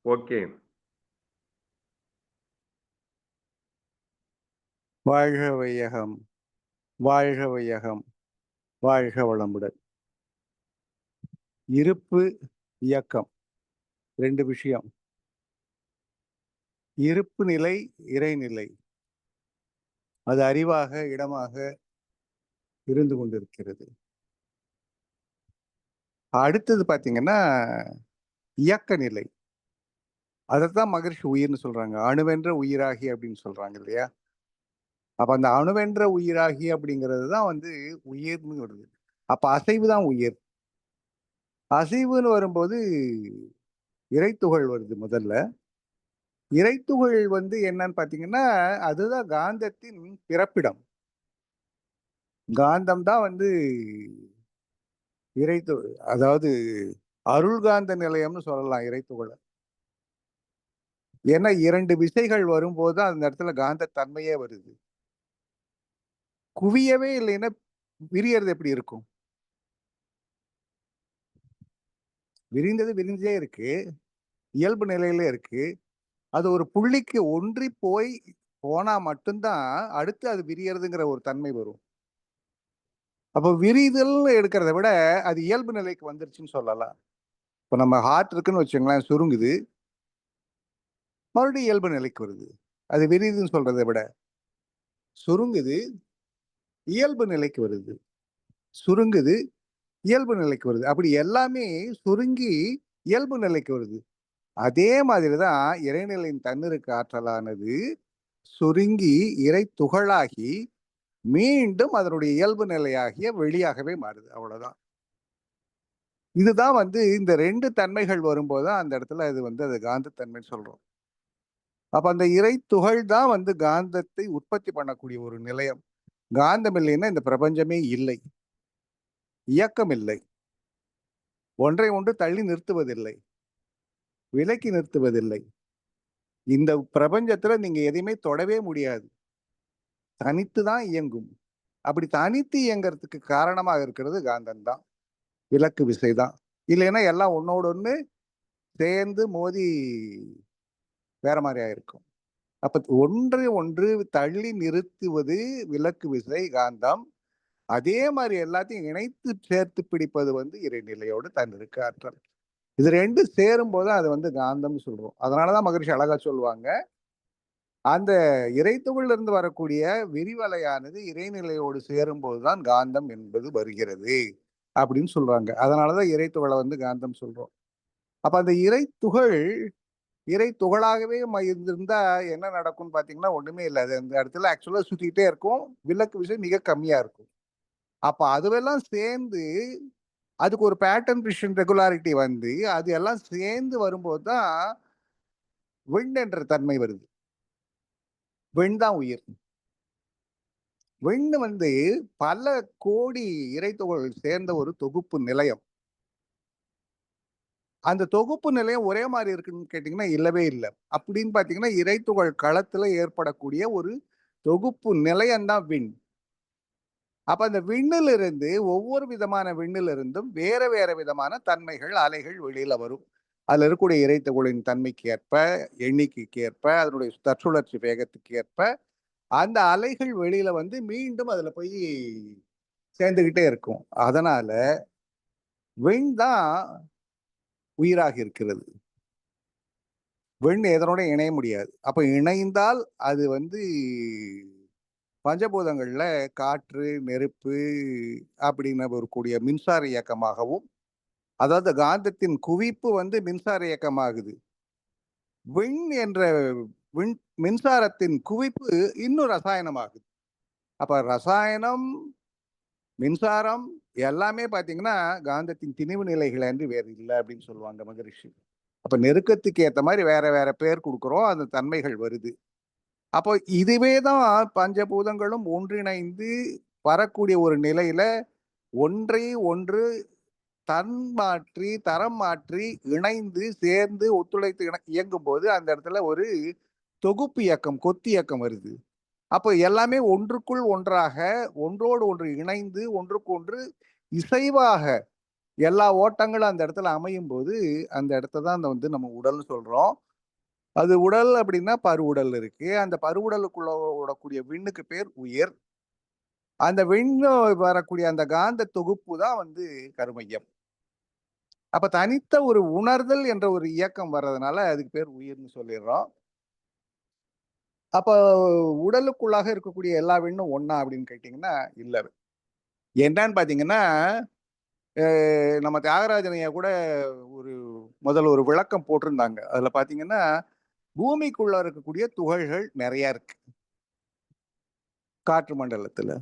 Okay. வாழ்க வையகம், வாழ்க வையகம், வாழ்க வளமுடன். இருப்பு, இயக்கம் 2 விஷயம். இருப்பு நிலை, இறைநிலை. அது அறிவாக, இடமாக இருந்து கொண்டிருக்கிறது. அடுத்தது பார்த்தீங்கன்னா, இயக்க நிலை. அதத்தான் மகரிஷி உயிர்ன்னு சொல்றாங்க. அணுவென்ற உயிராகி அப்படின்னு சொல்றாங்க இல்லையா? அப்ப அந்த அணுவென்ற உயிராகி அப்படிங்கிறது தான் உயிர்ன்னு வருது. அப்ப அசைவு தான் உயிர். அசைவுன்னு வரும்போது இறைத்துகள் வருது முதல்ல. இறைத்துகள் என்னன்னு பார்த்தீங்கன்னா, அதுதான் காந்தத்தின் பிறப்பிடம். காந்தம் தான் இறைத்து அதாவது அருள்காந்த நிலையம்னு சொல்லலாம் இறைத்துகள. ஏன்னா 2 விசைகள் வரும்போது தான் அந்த இடத்துல காந்த தன்மையே வருது. குவியவே இல்லைன்னா விரியறது எப்படி இருக்கும்? விரிந்தது விரிஞ்சே இருக்கு. இயல்பு நிலையில இருக்கு. அது ஒரு புள்ளிக்கு ஒன்றி போனா மட்டும் தான் அடுத்து அது விரியறதுங்கிற ஒரு தன்மை வரும். அப்போ விரிதல்னு எடுக்கிறத விட அது இயல்பு நிலைக்கு வந்துருச்சுன்னு சொல்லலாம். இப்ப நம்ம ஹார்ட் இருக்குன்னு வச்சுக்கங்களேன், சுருங்குது. மறுபடியும் இயல்பு நிலைக்கு வருது. அது விரியுதுன்னு சொல்றத விட. சுருங்குது, இயல்பு நிலைக்கு வருது. சுருங்குது, இயல்பு நிலைக்கு வருது. அப்படி எல்லாமே சுருங்கி இயல்பு நிலைக்கு வருது. அதே மாதிரி தான் இறைநிலையின் தன்னிருக்கு ஆற்றலானது சுருங்கி இறை துகளாகி மீண்டும் அதனுடைய இயல்பு நிலையாகிய வெளியாகவே மாறுது. அவ்வளவுதான். இதுதான் இந்த 2 தன்மைகள் வரும்போது தான் அந்த இடத்துல அது காந்தத்தன்மைன்னு சொல்றோம். அப்ப அந்த இறை துகள் தான் காந்தத்தை உற்பத்தி பண்ணக்கூடிய ஒரு நிலையம். காந்தம் இல்லைன்னா இந்த பிரபஞ்சமே இல்லை. இயக்கம் இல்லை. ஒன்றை ஒன்று தள்ளி நிறுத்துவதில்லை. விலக்கி நிறுத்துவதில்லை. இந்த பிரபஞ்சத்துல நீங்க எதையுமே தொடவே முடியாது. தனித்து தான் இயங்கும். அப்படி தனித்து இயங்குறதுக்கு காரணமாக இருக்கிறது காந்தம் தான். விலக்கு விசை தான். இல்லைன்னா எல்லாம் ஒண்ணோடு ஒண்ணு சேர்ந்து மோதி வேற மாதிரி ஆயிருக்கும். அப்ப ஒன்றை ஒன்று தள்ளி நிறுத்துவது விலக்கு விசை காந்தம். அதே மாதிரி எல்லாத்தையும் இணைத்து சேர்த்து பிடிப்பது இறைநிலையோடு தன்னிருக்கு ஆற்றல். இது 2 சேரும்போது அது காந்தம்னு சொல்றோம். அதனாலதான் மகரிஷி அழகா சொல்லுவாங்க. அந்த இறைத்துகள்ல இருந்து வரக்கூடிய விரிவலையானது இறைநிலையோடு சேரும்போதுதான் காந்தம் என்பது வருகிறது அப்படின்னு சொல்றாங்க. அதனாலதான் இறைத்துகளை காந்தம் சொல்றோம். அப்ப அந்த இறை துகளாகவே இருந்தா என்ன நடக்கும்னு பாத்தீங்கன்னா ஒண்ணுமே இல்லை. அது அந்த இடத்துல ஆக்சுவலா சுத்திக்கிட்டே இருக்கும். விலக்கு விசை மிக கம்மியா இருக்கும். அப்ப அதுவெல்லாம் சேர்ந்து அதுக்கு ஒரு பேட்டர்ன் பிரிஷன் ரெகுலாரிட்டி அது எல்லாம் சேர்ந்து வரும்போது தான் விண் என்ற தன்மை வருது. விண் தான் உயிர். விண் பல கோடி இறைத்துகள்கள் சேர்ந்த ஒரு தொகுப்பு நிலையம். அந்த தொகுப்பு நிலையம் ஒரே மாதிரி இருக்குன்னு கேட்டீங்கன்னா இல்லவே இல்லை. அப்படின்னு பாத்தீங்கன்னா இறைத்துகள் களத்துல ஏற்படக்கூடிய ஒரு தொகுப்பு நிலையம் தான் விண். அப்ப அந்த விண்ணிலிருந்து ஒவ்வொரு விதமான விண்ணிலிருந்தும் வேற வேற விதமான தன்மைகள் அலைகள் வெளியில வரும். அதுல இருக்கக்கூடிய இறைத்துகளின் தன்மைக்கு ஏற்ப, எண்ணிக்கைக்கு ஏற்ப, அதனுடைய தற்சுழற்சி வேகத்துக்கு ஏற்ப அந்த அலைகள் வெளியில மீண்டும் அதுல போய் சேர்ந்துகிட்டே இருக்கும். அதனால விண் தான் உயிராக இருக்கிறது. விண் எதனோட இணைய முடியாது. அப்ப இணைந்தால் அது பஞ்சபூதங்கள்ல காற்று, நெருப்பு அப்படின்னு வரக்கூடிய மின்சார இயக்கமாகவும், அதாவது காந்தத்தின் குவிப்பு மின்சார இயக்கமாகுது. விண் என்ற விண் மின்சாரத்தின் குவிப்பு இன்னும் ரசாயனமாகுது. அப்ப ரசாயனம், மின்சாரம் எல்லாமே பாத்தீங்கன்னா காந்தத்தின் திணிவு நிலைகள் என்று வேறு இல்லை அப்படின்னு சொல்லுவாங்க மகரிஷி. அப்ப நெருக்கத்துக்கு ஏத்த மாதிரி வேற வேற பேர் கொடுக்குறோம். அந்த தன்மைகள் வருது. அப்போ இதுவே தான் பஞ்சபூதங்களும் ஒன்றிணைந்து வரக்கூடிய ஒரு நிலையில ஒன்றை ஒன்று தரம் மாற்றி இணைந்து சேர்ந்து ஒத்துழைத்து இயங்கும் போது அந்த இடத்துல ஒரு தொகுப்பு இயக்கம், கொத்து இயக்கம் வருது. அப்போ எல்லாமே ஒன்றுக்குள் ஒன்றாக ஒன்றோடு ஒன்று இணைந்து ஒன்றுக்கு ஒன்று இசைவாக எல்லா ஓட்டங்களும் அந்த இடத்துல அமையும் போது அந்த இடத்த தான் நம்ம உடல்னு சொல்றோம். அது உடல் அப்படின்னா பருவுடல் இருக்கு. அந்த பருவுடலுக்குள்ள ஓடக்கூடிய விண்ணுக்கு பேர் உயிர். அந்த விண்ண வரக்கூடிய அந்த காந்த தொகுப்பு தான் கருமையம். அப்ப தனித்த ஒரு உணர்தல் என்ற ஒரு இயக்கம் வர்றதுனால அதுக்கு பேர் உயிர்ன்னு சொல்லிடுறோம். அப்ப உடலுக்குள்ளாக இருக்கக்கூடிய எல்லா விண்ணும் ஒண்ணா அப்படின்னு கேட்டீங்கன்னா, இல்ல. என்னன்னு பார்த்தீங்கன்னா, நம்ம தியாகராஜன் ஐயா கூட ஒரு முதல்ல ஒரு விளக்கம் போட்டிருந்தாங்க. அதுல பார்த்தீங்கன்னா, பூமிக்குள்ள இருக்கக்கூடிய துகள்கள் நெறைய இருக்கு. காற்று மண்டலத்துல.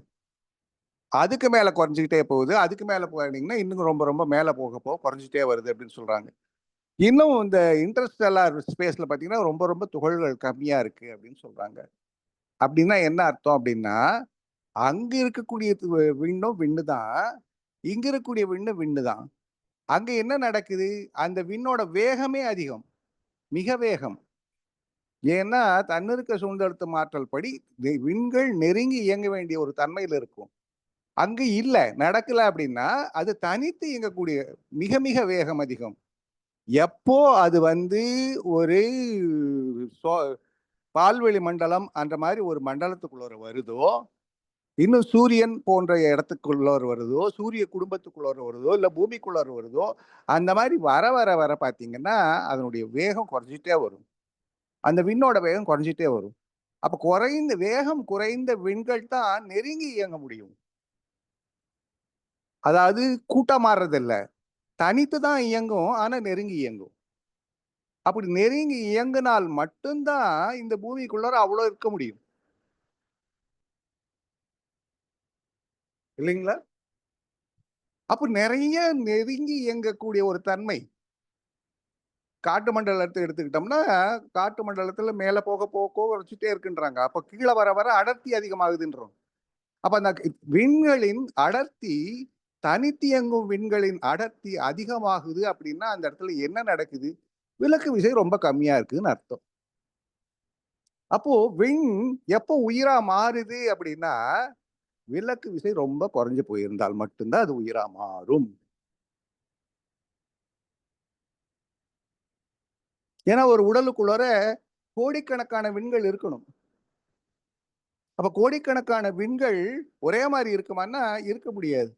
அதுக்கு மேல குறைஞ்சுக்கிட்டே போகுது. அதுக்கு மேல போனீங்கன்னா, இன்னும் ரொம்ப ரொம்ப மேல போக போக குறைஞ்சுட்டே வருது அப்படின்னு சொல்றாங்க. இன்னும் இந்த இன்டர்ஸ்டெல்லார் ஸ்பேஸ்ல பார்த்தீங்கன்னா, ரொம்ப ரொம்ப துகள்கள் கம்மியா இருக்கு அப்படின்னு சொல்றாங்க. அப்படின்னா என்ன அர்த்தம் அப்படின்னா, அங்க இருக்கக்கூடிய விண்ணும் விண்ணு தான். இங்க இருக்கக்கூடிய விண்ணும் விண்ணு தான். அங்க என்ன நடக்குது? அந்த விண்ணோட வேகமே அதிகம். மிக வேகம். ஏன்னா, தன்னிருக்க சூழ்ந்தெழுத்து மாற்றல் படி விண்கள் நெருங்கி இயங்க வேண்டிய ஒரு தன்மையில இருக்கும். அங்கு இல்ல. நடக்கல அப்படின்னா, அது தனித்து இயங்கக்கூடிய மிக மிக வேகம் அதிகம். எப்போ அது ஒரு சோ பால்வெளி மண்டலம் அந்த மாரி ஒரு மண்டலத்துக்குள்ளார வருதோ, இன்னும் சூரியன் போன்ற இடத்துக்குள்ளார வருதோ, சூரிய குடும்பத்துக்குள்ளார வருதோ, இல்ல பூமிக்குள்ளார வருதோ, அந்த மாரி வர வர வர பார்த்தீங்கன்னா, அதனுடைய வேகம் குறைஞ்சிட்டே வரும். அந்த விண்ணோட வேகம் குறைஞ்சிட்டே வரும். அப்ப வேகம் குறைந்த விண்கள் தான் நெருங்கி இயங்க முடியும். அதாவது கூட்டா மாறுறதில்ல. தனித்து தான் இயங்கும். ஆனா நெருங்கி இயங்கும். அப்படி நெருங்கி இயங்குனால் மட்டும் தான் இந்த பூமிக்குள்ளார அவ்வளோ இருக்க முடியும். இல்லைங்களா? அப்ப நெறைய நெருங்கி இயங்கக்கூடிய ஒரு தன்மை. காட்டு மண்டலத்த எடுத்துக்கிட்டோம்னா, காட்டு மண்டலத்துல மேல போக போக குறைச்சுட்டே இருக்குன்றாங்க. அப்ப கீழ வர வர அடர்த்தி அதிகமாகுதுன்றோம். அப்ப அந்த விண்களின் அடர்த்தி தனித்து இயங்கும் விண்களின் அடர்த்தி அதிகமாகுது அப்படின்னா, அந்த இடத்துல என்ன நடக்குது? விலக்கு விசை ரொம்ப கம்மியா இருக்குன்னு அர்த்தம். அப்போ விண் எப்போ உயிரா மாறுது அப்படின்னா, விலக்கு விசை ரொம்ப குறைஞ்சு போயிருந்தால் மட்டும் தான் அது உயிரா மாறும். ஏன்னா ஒரு உடலுக்குள்ளார கோடிக்கணக்கான விண்கள் இருக்கணும். அப்ப கோடிக்கணக்கான விண்கள் ஒரே மாரி இருக்குமான்னா, இருக்க முடியாது.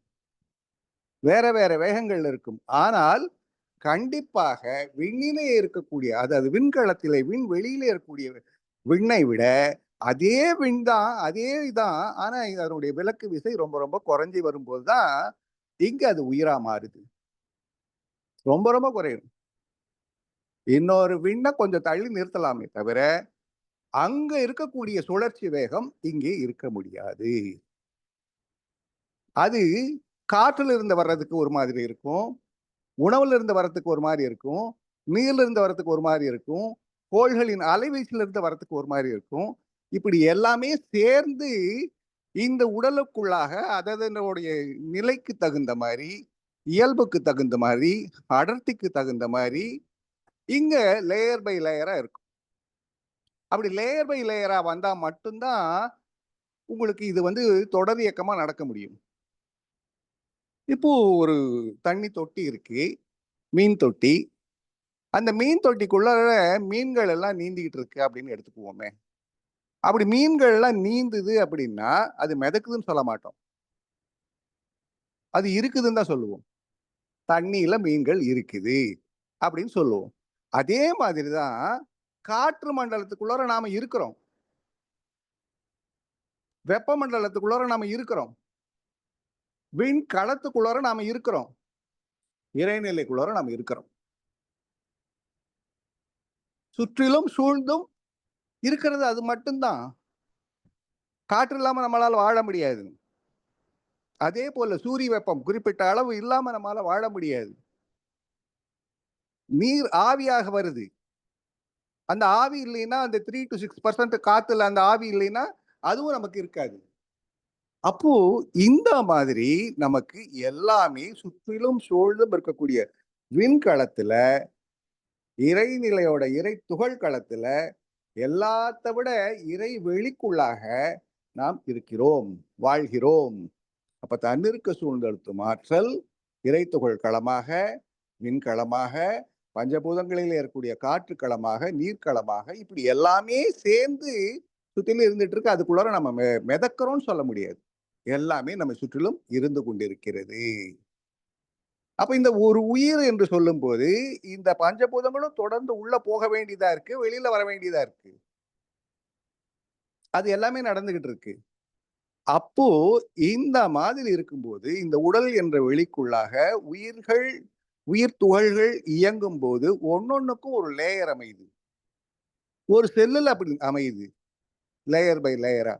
வேற வேற வேகங்கள் இருக்கும். ஆனால் கண்டிப்பாக விண்ணிலே இருக்கக்கூடிய அதாவது விண்கலத்திலே விண்வெளியிலே இருக்கக்கூடிய விண்ணை விட அதே விண் தான், அதே இதான். ஆனா அதனுடைய விலக்கு விசை ரொம்ப ரொம்ப குறைஞ்சு வரும்போது தான், இங்க அது உயிரா மாறுது. ரொம்ப ரொம்ப குறையும். இன்னொரு விண்ண கொஞ்சம் தள்ளி நிறுத்தலாமே தவிர, அங்க இருக்கக்கூடிய சுழற்சி வேகம் இங்கே இருக்க முடியாது. அது காற்றுல இருந்து வர்றதுக்கு ஒரு மாதிரி இருக்கும். உணவுல இருந்து வர்றதுக்கு ஒரு மாரி இருக்கும். நீர்ல இருந்து வர்றதுக்கு ஒரு மாரி இருக்கும். கோள்களின் அலைவீச்சுல இருந்து வர்றதுக்கு ஒரு மாரி இருக்கும். இப்படி எல்லாமே சேர்ந்து இந்த உடலுக்குள்ளாக அதனுடைய நிலைக்கு தகுந்த மாரி, இயல்புக்கு தகுந்த மாரி, அடர்த்திக்கு தகுந்த மாரி, இங்க லேயர் பை லேயரா இருக்கும். அப்படி லேயர் பை லேயரா வந்தா மட்டும் தான், உங்களுக்கு இது தொடர் இயக்கமா நடக்க முடியும். இப்போ ஒரு தண்ணி தொட்டி இருக்கு. மீன் தொட்டி. அந்த மீன் தொட்டிக்குள்ளார மீன்கள் எல்லாம் நீந்திக்கிட்டு இருக்கு அப்படின்னு எடுத்துக்குவோமே. அப்படி மீன்கள் எல்லாம் நீந்துது அப்படின்னா, அது மிதக்குதுன்னு சொல்ல மாட்டோம். அது இருக்குதுன்னு தான் சொல்லுவோம். தண்ணீல மீன்கள் இருக்குது அப்படின்னு சொல்லுவோம். அதே மாதிரி தான் காற்று மண்டலத்துக்குள்ளார நாம இருக்கிறோம். வெப்பமண்டலத்துக்குள்ளார நாம இருக்கிறோம். விண்கலத்துக்குள்ளார நாம இருக்கிறோம். இறைநிலைக்குள்ளார நாம இருக்கிறோம். சுற்றிலும் சூழ்ந்தும் இருக்கிறது அது மட்டும் தான். காற்று இல்லாம நம்மளால வாழ முடியாது. அதே போல சூரிய வெப்பம் குறிப்பிட்ட அளவு இல்லாம நம்மால வாழ முடியாது. நீர் ஆவியாக வருது. அந்த ஆவி இல்லைன்னா, அந்த 3-6% காத்துல அந்த ஆவி இல்லைன்னா, அதுவும் நமக்கு இருக்காது. அப்போ இந்த மாதிரி நமக்கு எல்லாமே சுற்றிலும் சூழ்ந்தும் இருக்கக்கூடிய விண்கலத்துல, இறைநிலையோட இறை துகள் களத்துல எல்லாத்த விட இறை வெளிக்குள்ளாக நாம் இருக்கிறோம், வாழ்கிறோம். அப்ப தன்னிருக்க சூழ்ந்தெழுத்தும் ஆற்றல் இறைத்துகள் களமாக, மின்களமாக, பஞ்சபூதங்களில் இருக்கக்கூடிய காற்று களமாக, நீர்க்களமாக, இப்படி எல்லாமே சேர்ந்து சுற்றிலும் இருந்துட்டு இருக்கு. அதுக்குள்ளார நம்ம மிதக்கிறோம்னு சொல்ல முடியாது. எல்லாமே நம்ம சுற்றிலும் இருந்து கொண்டிருக்கிறது. அப்ப இந்த ஒரு உயிர் என்று சொல்லும்போது, இந்த பஞ்சபூதங்களும் தொடர்ந்து உள்ள போக வேண்டியதா இருக்கு, வெளியில வர வேண்டியதா இருக்கு. அது எல்லாமே நடந்துகிட்டு இருக்கு. அப்போ இந்த மாதிரி இருக்கும்போது, இந்த உடல் என்ற வெளிக்குள்ளாக உயிர்கள், உயிர் துகள்கள் இயங்கும்போது ஒண்ணொண்ணுக்கும் ஒரு லேயர் அமையுது. ஒரு செல்லுல அப்படி அமையுது. லேயர் பை லேயரா.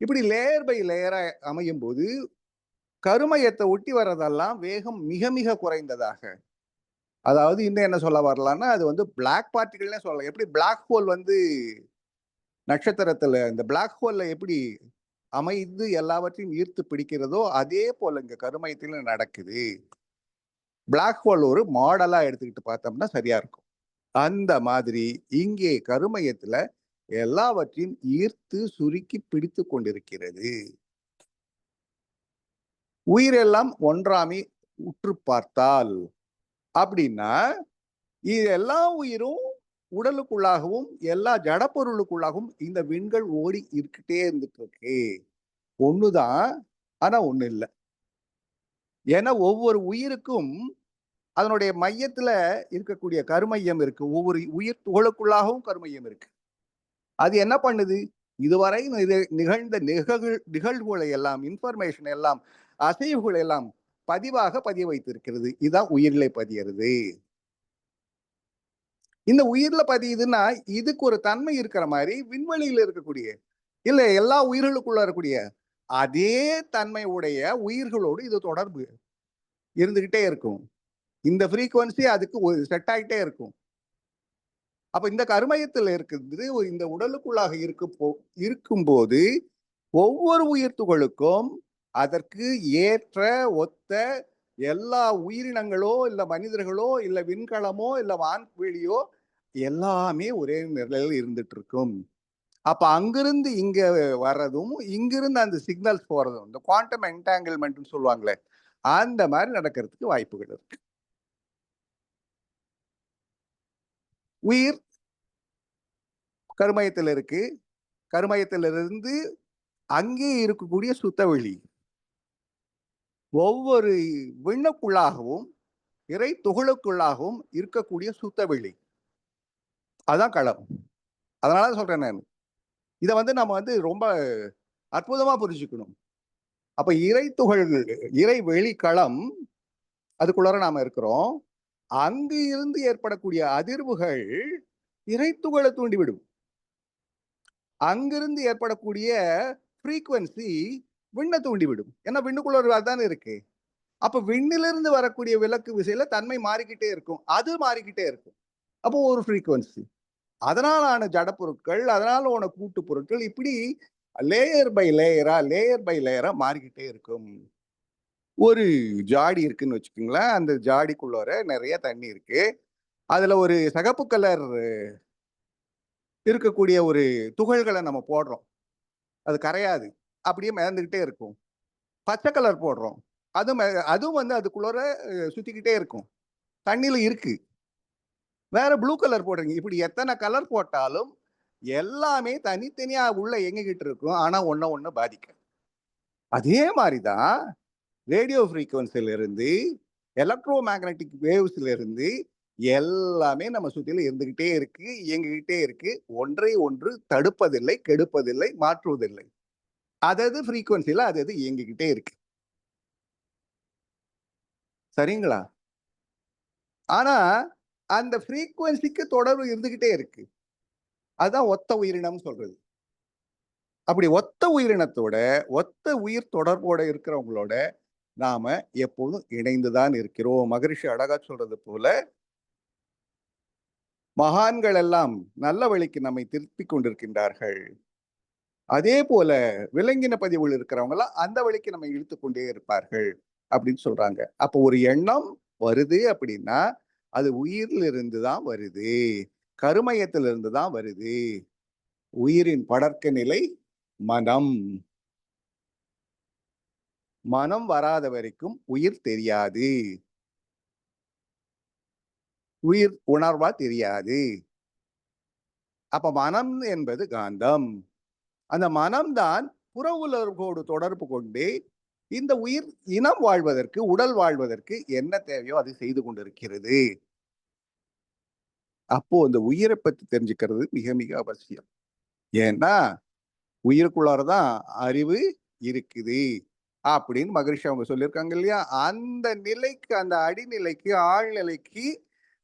இப்படி லேயர் பை லேயரா அமையும்போது, கருமையத்த ஒட்டி வர்றதெல்லாம் வேகம் மிக மிக குறைந்ததாக. அதாவது இன்னும் என்ன சொல்ல வரலாம்னா, அது வந்து பிளாக் பார்ட்டிகள்னே சொல்லலாம். எப்படி பிளாக் ஹோல் வந்து நட்சத்திரத்துல இந்த பிளாக் ஹோல்ல எப்படி அமைந்து எல்லாவற்றையும் ஈர்த்து பிடிக்கிறதோ, அதே போல இங்க கருமையத்திலும் நடக்குது. பிளாக் ஹோல் ஒரு மாடலா எடுத்துக்கிட்டு பார்த்தோம்னா சரியா இருக்கும். அந்த மாதிரி இங்கே கருமையத்துல எல்லாவற்றையும் ஈர்த்து சுருக்கி பிடித்து கொண்டிருக்கிறது. உயிரெல்லாம் ஒன்றாமை உற்று பார்த்தால் அப்படின்னா, இது எல்லா உயிரும் உடலுக்குள்ளாகவும், எல்லா ஜடப்பொருளுக்குள்ளாகவும் இந்த விண்கள் ஓடி இருக்கிட்டே இருந்துட்டு இருக்கு. ஒண்ணுதான், ஆனா ஒண்ணு இல்ல. ஏன்னா ஒவ்வொரு உயிருக்கும் அதனுடைய மையத்துல இருக்கக்கூடிய கருமையம் இருக்கு. ஒவ்வொரு உயிர் துகளுக்குள்ளாகவும் கருமையம் இருக்கு. அது என்ன பண்ணுது? இதுவரை நிகழ்ந்த நிகழ்வுகளை எல்லாம், இன்ஃபர்மேஷன் எல்லாம், அசைவுகள் எல்லாம் பதிவாக பதிய வைத்திருக்கிறது. இதான் உயிரிலே பதியறது. இந்த உயிர்ல பதியுதுன்னா, இதுக்கு ஒரு தன்மை இருக்கிற மாரி விண்வெளியில இருக்கக்கூடிய, இல்ல எல்லா உயிர்களுக்குள்ள இருக்கக்கூடிய அதே தன்மை உடைய உயிர்களோடு இது தொடர்பு இருந்துகிட்டே இருக்கும். இந்த ஃப்ரீக்வன்சி அதுக்கு செட் ஆயிட்டே இருக்கும். அப்ப இந்த கருமையத்தில் இருக்குது இந்த உடலுக்குள்ளாக இருக்கும்போது ஒவ்வொரு உயிர் துகளுக்கும் அதற்கு ஏற்ற ஒத்த எல்லா உயிரினங்களோ இல்ல மனிதர்களோ இல்ல விண்கலமோ இல்ல வான்வெளியோ எல்லாமே ஒரே நிலையில் இருந்துட்டு இருக்கும். அப்ப அங்கிருந்து இங்க வர்றதும் இங்கிருந்து அந்த சிக்னல்ஸ் போறதும் இந்த குவாண்டம் என்டாங்கிள்மெண்ட் சொல்லுவாங்களே அந்த மாதிரி நடக்கிறதுக்கு வாய்ப்புகள் இருக்கு. உயிர் கருமையத்தில் இருக்கு. கருமையத்திலிருந்து அங்கே இருக்கக்கூடிய சுத்தவெளி ஒவ்வொரு விண்ணுக்குள்ளாகவும் இறை துகளுக்குள்ளாகவும் இருக்கக்கூடிய சுத்தவெளி அதான் களம். அதனால சொல்றேன் நான். இதை வந்து நம்ம வந்து ரொம்ப அற்புதமா புரிஞ்சுக்கணும். அப்ப இறை துகள்கள், இறை வெளிக்களம் அதுக்குள்ளார நாம இருக்கிறோம். அங்கு இருந்து ஏற்படக்கூடிய அதிர்வுகள் இறை துகளை தூண்டிவிடும். அங்கிருந்து ஏற்படக்கூடிய ஃப்ரீக்வன்சி விண்ணை தூண்டிவிடும். ஏன்னா விண்ணுக்குள்ள அதுதானே இருக்கு. அப்ப விண்ணிலிருந்து வரக்கூடிய விளக்கு விசையில தன்மை மாறிக்கிட்டே இருக்கும். அது மாறிக்கிட்டே இருக்கும். அப்போ ஒரு ஃப்ரீக்வன்சி. அதனாலான ஜட பொருட்கள், அதனால உன கூட்டு பொருட்கள் இப்படி லேயர் பை லேயரா, லேயர் பை லேயரா மாறிக்கிட்டே இருக்கும். ஒரு ஜாடி இருக்குன்னு வச்சுக்கோங்களேன். அந்த ஜாடிக்குள்ளார நிறைய தண்ணி இருக்கு. அதுல ஒரு சிகப்பு கலர் இருக்கக்கூடிய ஒரு துகள்களை நம்ம போடுறோம். அது கரையாது. அப்படியே மிதந்துகிட்டே இருக்கும். பச்சை கலர் போடுறோம். அதுவும் அதுவும் வந்து அதுக்குள்ளார சுத்திக்கிட்டே இருக்கும். தண்ணியில இருக்கு. வேற ப்ளூ கலர் போடுறீங்க. இப்படி எத்தனை கலர் போட்டாலும் எல்லாமே தனித்தனியா உள்ள இயங்கிக்கிட்டு இருக்கும். ஆனா ஒண்ண பாதிக்க. அதே மாதிரிதான் ரேடியோ ஃப்ரீக்வன்சில இருந்து எலக்ட்ரோ மேக்னட்டிக் வேவ்ஸ்ல இருந்து எல்லாமே நம்ம சுத்தில இருந்துகிட்டே இருக்கு, இயங்கிக்கிட்டே இருக்கு. ஒன்றை ஒன்று தடுப்பதில்லை, கெடுப்பதில்லை, மாற்றுவதில்லை. அதது ஃப்ரீக்வன்சில அது இயங்கிக்கிட்டே இருக்கு. சரிங்களா? ஆனா அந்த ஃப்ரீக்வன்சிக்கு தொடர்பு இருந்துகிட்டே இருக்கு. அதுதான் ஒத்த உயிரினம் சொல்றது. அப்படி ஒத்த உயிரினத்தோட, ஒத்த உயிர் தொடர்போட இருக்கிறவங்களோட நாம எப்போதும் இணைந்துதான் இருக்கிறோம். மகரிஷி அழகா சொல்றது போல, மகான்கள் எல்லாம் நல்ல வழிக்கு நம்மை திருப்பிக் கொண்டிருக்கின்றார்கள். அதே போல விலங்கின பதிவுகள் இருக்கிறவங்க எல்லாம் அந்த வழிக்கு நம்ம இழுத்துக் கொண்டே இருப்பார்கள் அப்படின்னு சொல்றாங்க. அப்போ ஒரு எண்ணம் வருது அப்படின்னா அது உயிரில் இருந்து தான் வருது. கருமையத்திலிருந்து தான் வருது. உயிரின் படர்க்க நிலை மனம். மனம் வராத வரைக்கும் உயிர் தெரியாது. உயிர் உணர்வா தெரியாது. அப்ப மனம் என்பது காந்தம். அந்த மனம்தான் புற உலகோடு தொடர்பு கொண்டு இந்த உயிர் இனம் வாழ்வதற்கு, உடல் வாழ்வதற்கு என்ன தேவையோ அது செய்து கொண்டிருக்கிறது. அப்போ அந்த உயிரை பத்தி தெரிஞ்சுக்கிறது மிக மிக அவசியம். ஏன்னா உயிருக்குள்ளாரதான் அறிவு இருக்குது அப்படின்னு மகரிஷி அவங்க சொல்லியிருக்காங்க இல்லையா? அந்த நிலைக்கு, அந்த அடிநிலைக்கு, ஆழ்நிலைக்கு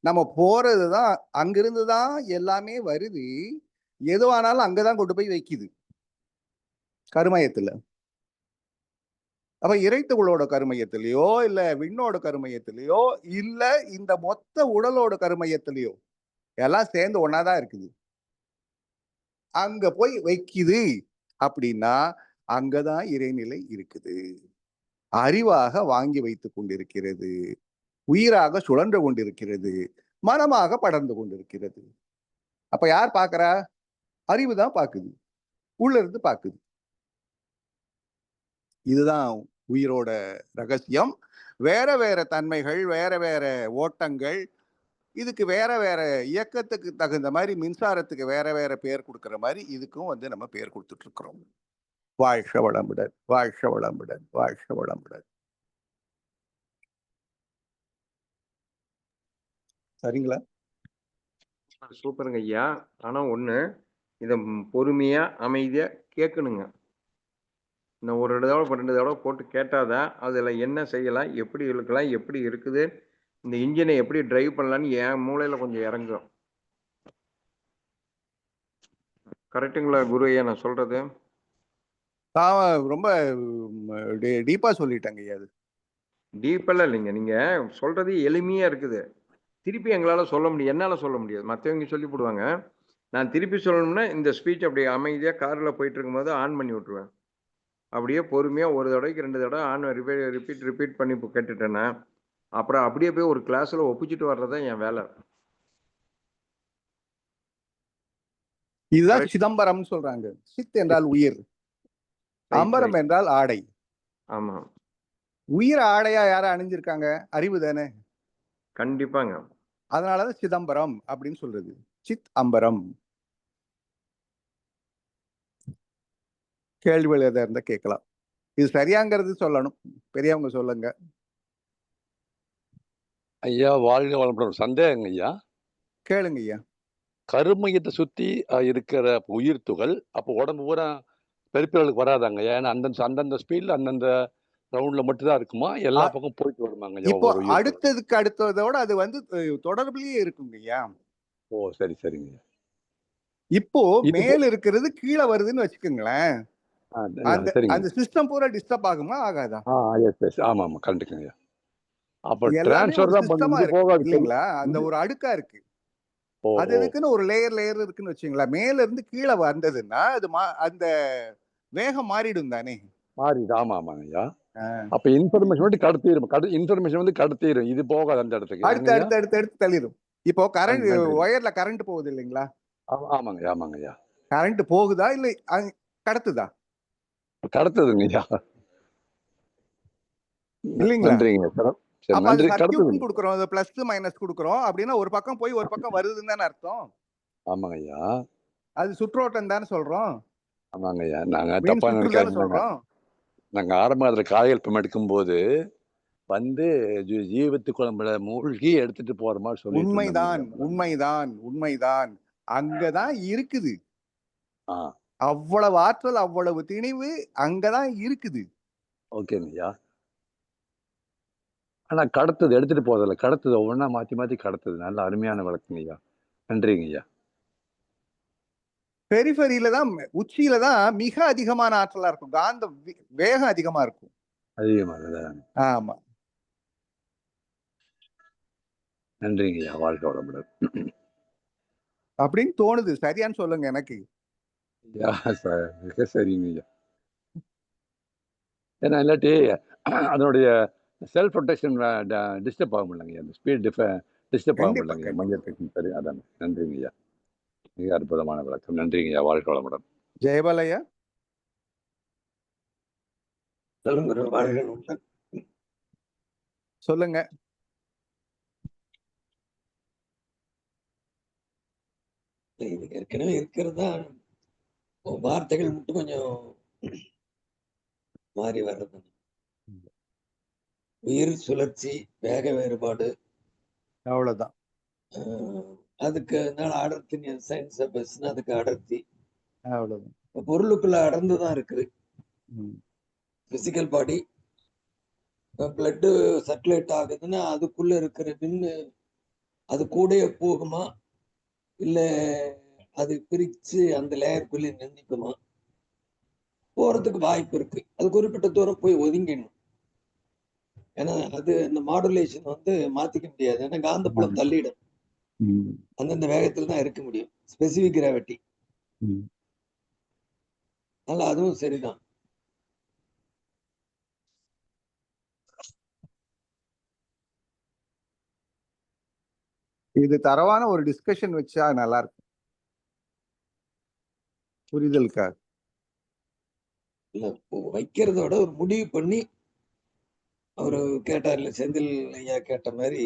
நம்ம போறதுதான். அங்கிருந்து தான் எல்லாமே வருது. எதுவானாலும் அங்கதான் கொண்டு போய் வைக்குது, கருமையத்துல. அப்ப இறைத்துகளோட கருமையத்திலேயோ, இல்ல விண்ணோட கருமையத்திலேயோ, இல்ல இந்த மொத்த உடலோட கருமையத்திலேயோ, எல்லாம் சேர்ந்து ஒன்னாதான் இருக்குது. அங்க போய் வைக்குது அப்படின்னா அங்கதான் இறைநிலை இருக்குது. அறிவாக வாங்கி வைத்துக் கொண்டிருக்கிறது, உயிராக சுழன்று கொண்டிருக்கிறது, மனமாக படர்ந்து கொண்டிருக்கிறது. அப்ப யார் பாக்குறா? அறிவுதான் பாக்குது, உள்ள இருந்து பாக்குது. இதுதான் உயிரோட ரகசியம். வேற வேற தன்மைகள், வேற வேற ஓட்டங்கள், இதுக்கு வேற வேற இயக்கத்துக்கு தகுந்த மாதிரி மின்சாரத்துக்கு வேற வேற பேர் கொடுக்கிற மாதிரி இதுக்கும் நம்ம பேர் கொடுத்துட்டு இருக்கிறோம். வாழ்க வளமுடன், வாழ்க வளமுடன், வாழ்க வளமுடன். சரிங்களா? சூப்பருங்க ஐயா. ஆனா ஒண்ணு, இத பொறுமையா அமைதியா கேட்கணுங்க. இந்த ஒரு தடவை 2 தடவை போட்டு கேட்டாதான் அதுல என்ன செய்யலாம், எப்படி இழுக்கலாம், எப்படி இருக்குது, இந்த இன்ஜினை எப்படி டிரைவ் பண்ணலான்னு என் மூளையில கொஞ்சம் இறங்கும். கரெக்டுங்களா குரு ஐயா நான் சொல்றது? ரொம்ப டீப்பா சொல்லிட்டாங்க. அது டீப்பெல்லாம் இல்லைங்க. நீங்க சொல்றது எளிமையா இருக்குது. திருப்பி எங்களால சொல்ல முடியும். என்னால சொல்ல முடியாது. மத்தவங்க சொல்லி போடுவாங்க. நான் திருப்பி சொல்லணும்னா இந்த ஸ்பீச் அப்படியே அமைதியா கார்ல போயிட்டு இருக்கும்போது ஆன் பண்ணி விட்டுருவேன். அப்படியே பொறுமையா ஒரு தடவைக்கு 2 தடவை ஆன் ரிப்பீட் பண்ணி கேட்டுட்டேன்னா, அப்புறம் அப்படியே போய் ஒரு கிளாஸ்ல ஒப்பிச்சுட்டு வர்றது தான் என் வேலை. இதுதான் சிதம்பரம் சொல்றாங்க. சித் என்றால் உயிர், அம்பரம் என்றால் ஆடை. ஆமா. உயிர் ஆடையா யார அணிஞ்சிருக்காங்க? அறிவு தானே. கண்டிப்பாங்க. அதனாலதான் சிதம்பரம் அப்படின்னு சொல்றது. சித் அம்பரம். கேள்விகள் எதா இருந்தா கேட்கலாம். இது சரியாங்கிறது சொல்லணும். பெரியவங்க சொல்லுங்க. ஐயா வாழ்க வளமுடன். சந்தேகங்க ஐயா. கேளுங்க ஐயா. கருமையத்தை சுத்தி இருக்கிற உயிர் துகள் அப்போ உடம்பு பூரா பெருப்பிரலுக்கு வராதாங்க? ஏன்னா அந்தந்த ஸ்பீட்ல அந்தந்த ரவுண்ட்ல மட்டும் தான் இருக்குமா? எல்லா பக்கம் போயிட்டு வருமாங்க? இப்போ அடுத்ததோட அது தொடர்புலயே இருக்குங்க ஐயா. ஓ சரி சரிங்க. இப்போ மேல இருக்கிறது கீழே வருதுன்னு வச்சுக்கோங்களேன். அந்த சிஸ்டம் பூரா டிஸ்டர்ப் ஆகுமா ஆகாதா? ஆமா ஆமா கரெக்ட்டுங்க. அப்ப எல்லாமே ஒரு டிரான்ஸ்ஃபர் தான் சிஸ்டமா இருக்கு இல்லீங்களா? அந்த ஒரு அடுக்கா இருக்கு. அது எதுக்குன்னு ஒரு லேயர் இருக்குன்னு வச்சுங்களா? மேல இருந்து கீழே வந்ததுன்னா அது அந்த வேகம் மாறிடும் தானே. மாறிடு. ஆமா ஆமாங்க ஐயா. அப்ப இன்ஃபர்மேஷன் வந்து கடத்திடும். இன்ஃபர்மேஷன் வந்து கடத்திடும். இது போகாது அந்த இடத்துக்கு. அடுத்து தள்ளிடும். இப்போ கரண்ட் ஒயர்ல கரண்ட் போகுது இல்லைங்களா? ஆமாங்க ஆமாங்க ஐயா. கரண்ட் போகுதா இல்ல கடத்துதா? கடத்துதுங்க ஐயா. இல்லீங்களா? நன்றிங்க. அப்ப அது சர்க்யூட்னு கொடுக்கிறோம். அது பிளஸ் மைனஸ் கொடுக்கிறோம். அப்படின்னா ஒரு பக்கம் போய் ஒரு பக்கம் வருதுன்னு தானே அர்த்தம். ஆமாங்க ஐயா. அது சுற்றோட்டம் தானே சொல்றோம். ஆமாங்க ஐயா. நாங்க தப்பா நினைக்காதீங்க. நாங்க ஆரம்ப காலத்துல காயல்பம் எடுக்கும்போது ஜீவத்து குழம்புல மூழ்கி எடுத்துட்டு போற மாதிரி சொல்லி. உண்மைதான் உண்மைதான் உண்மைதான். அங்கதான் இருக்குது. அவ்வளவு ஆற்றல், அவ்வளவு திணிவு அங்கதான் இருக்குது. ஓகேங்க ஐயா. ஆனா கடத்துது எடுத்துட்டு போறதில்ல. கடத்துது ஒவ்வொன்னா மாத்தி மாத்தி கடத்துது. நல்ல அருமையான விளக்குங்க ஐயா. நன்றிங்க ஐயா. பெரிஃபெரியில தான், உச்சியில தான் மிக அதிகமான ஆற்றலா இருக்கும். காந்த வேகம் அதிகமா இருக்கும். அதிகமா. ஆமா. நன்றிங்க ஐயா. வாழ்க வளமுடன். அப்படின்னு தோணுது. சரியான்னு சொல்லுங்க எனக்கு. சரிங்க ஐயா. ஏன்னா இல்லாட்டி அதனுடைய செல்ஃப் ப்ரொடெக்ஷன் டிஸ்டர்ப் ஆக முடியலங்க. அந்த ஸ்பீட் டிஸ்டர்ப் ஆக முடியலங்க. மையத்துக்கு சரி. அதான். நன்றிங்க ஐயா. மிக அற்புதமான விளக்கம். நன்றிங்க ஐயா. வாழ்க வளமுடன். ஜெயபாலையா. சொல்லுங்க வாழ்க நூற்றாண்டு. சொல்லுங்க. இது ஏற்கனவே இருக்கிறது தான். வார்த்தைகள் மட்டும் கொஞ்சம் மாறி வர்றது. உயிர் சுழற்சி, வேக வேறுபாடு, அவ்வளவுதான். அதுக்கு அதனால அடர்த்தி சயின்ஸ் பேசுனா அதுக்கு அடர்த்தி. அவ்வளவுதான். இப்ப பொருளுக்குள்ள அடர்ந்துதான் இருக்குது. ம். பிசிக்கல் பாடி பிளட் சர்க்குலேட் ஆகுதுன்னா அதுக்குள்ள இருக்கிற விண்ணு அது கூடயே போகுமா இல்ல அது பிரிச்சு அந்த லேயருக்குள்ளே நின்றுக்குமா? போறதுக்கு வாய்ப்பு இருக்கு. அது குறிப்பிட்ட தூரம் போய் ஒதுங்கிடணும். ஏன்னா அது இந்த மாடுலேஷன் வந்து மாத்திக்க முடியாது. ஏன்னா காந்தப்புலம் தள்ளிடும். ம். அந்தந்த வேகத்துல தான் இருக்க முடியும். Specific gravity. ம். அதனால அதுவும் சரிதான். இது தரவான ஒரு டிஸ்கஷன் வச்சா நல்லா இருக்கும். புரிதலுக்காக. இல்ல வைக்கிறதோட ஒரு முடிவு பண்ணி அவரு கேட்டார்ல, செந்தில் ஐயா கேட்ட மாதிரி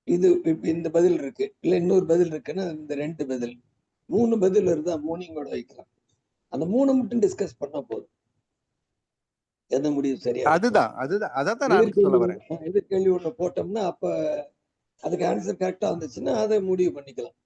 இது இப்ப இந்த பதில் இருக்கு இல்ல இன்னொரு பதில் இருக்குன்னா இந்த 2 பதில் 3 பதில் இருந்தா 3 கூட வைக்கலாம். அந்த 3 மட்டும் டிஸ்கஸ் பண்ணா போதும். எந்த முடிவு சரியா அதுதான் அதான் நான் சொல்ல வரேன். எதிர்கேள்வி ஒண்ணு போட்டோம்னா அப்ப அதுக்கு ஆன்சர் கரெக்டா வந்துச்சுன்னா அதை முடிவு பண்ணிக்கலாம்.